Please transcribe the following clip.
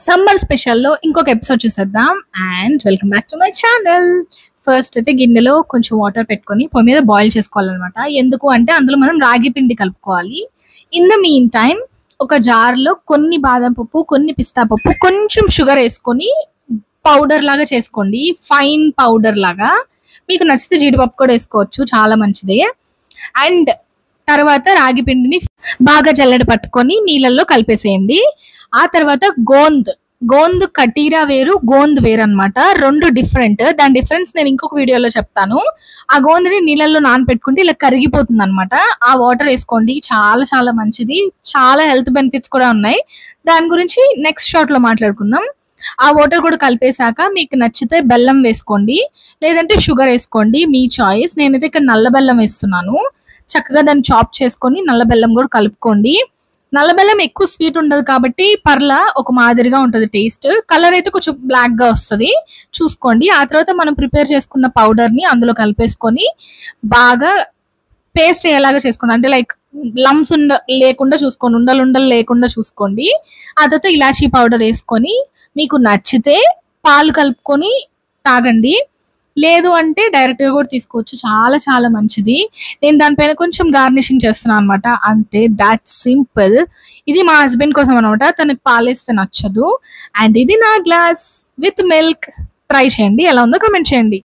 Summer స్పెషల్లో ఇంకొక episode చూసేద్దాం. And welcome back to my channel. First అయితే గిన్నెలో కొంచెం వాటర్ పెట్టుకొని పొయ్యి మీద బాయిల్ చేసుకోవాలన్నమాట. ఎందుకు అంటే అందులో మనం రాగి పిండి కలుపుకోవాలి. ఇన్ ద మీన్ టైం ఒక జార్లో కొన్ని బాదం పప్పు, కొన్ని పిస్తా పప్పు, కొంచెం షుగర్ వేసుకొని పౌడర్ లాగా చేసుకోండి. ఫైన్ పౌడర్ లాగా. మీకు నచ్చితే జీడిపప్పు కూడా వేసుకోవచ్చు, చాలా మంచిదే. అండ్ తర్వాత రాగి పిండిని బాగా జల్లెడ పట్టుకొని నీళ్ళల్లో కలిపేసేయండి. ఆ తర్వాత గోంద్ కటీరా వేరు, గోంద్ వేరు అనమాట. రెండు డిఫరెంట్. దాని డిఫరెన్స్ నేను ఇంకొక వీడియోలో చెప్తాను. ఆ గోంద్ని నీళ్ళల్లో నానపెట్టుకుంటే ఇలా కరిగిపోతుంది అనమాట. ఆ వాటర్ వేసుకోండి, చాలా చాలా మంచిది. చాలా హెల్త్ బెనిఫిట్స్ కూడా ఉన్నాయి. దాని గురించి నెక్స్ట్ షాట్ లో మాట్లాడుకుందాం. ఆ వాటర్ కూడా కలిపేశాక మీకు నచ్చితే బెల్లం వేసుకోండి, లేదంటే షుగర్ వేసుకోండి, మీ చాయిస్. నేనైతే ఇక్కడ నల్ల బెల్లం వేస్తున్నాను. చక్కగా దాన్ని చాప్ చేసుకొని నల్ల బెల్లం కూడా కలుపుకోండి. నల్ల బెల్లం ఎక్కువ స్వీట్ ఉండదు కాబట్టి పర్లా ఒక మాదిరిగా ఉంటుంది టేస్ట్. కలర్ అయితే కొంచెం బ్లాక్ గా వస్తుంది, చూసుకోండి. ఆ తర్వాత మనం ప్రిపేర్ చేసుకున్న పౌడర్ ని అందులో కలిపేసుకొని బాగా పేస్ట్ అయ్యేలాగా చేసుకోండి. అంటే లైక్ లమ్స్ లేకుండా చూసుకోండి, ఉండలు లేకుండా చూసుకోండి. ఆ తర్వాత ఇలాచీ పౌడర్ వేసుకొని మీకు నచ్చితే పాలు కలుపుకొని తాగండి, లేదు అంటే డైరెక్ట్ గా కూడా తీసుకోవచ్చు. చాలా చాలా మంచిది. నేను దానిపైన కొంచెం గార్నిషింగ్ చేస్తున్నాను అనమాట, అంతే. That simple. ఇది మా హస్బెండ్ కోసం అనమాట, తనకి పాలేస్తే నచ్చదు. అండ్ ఇది నా గ్లాస్ విత్ మిల్క్. ట్రై చేయండి, ఎలా ఉందో కమెంట్ చేయండి.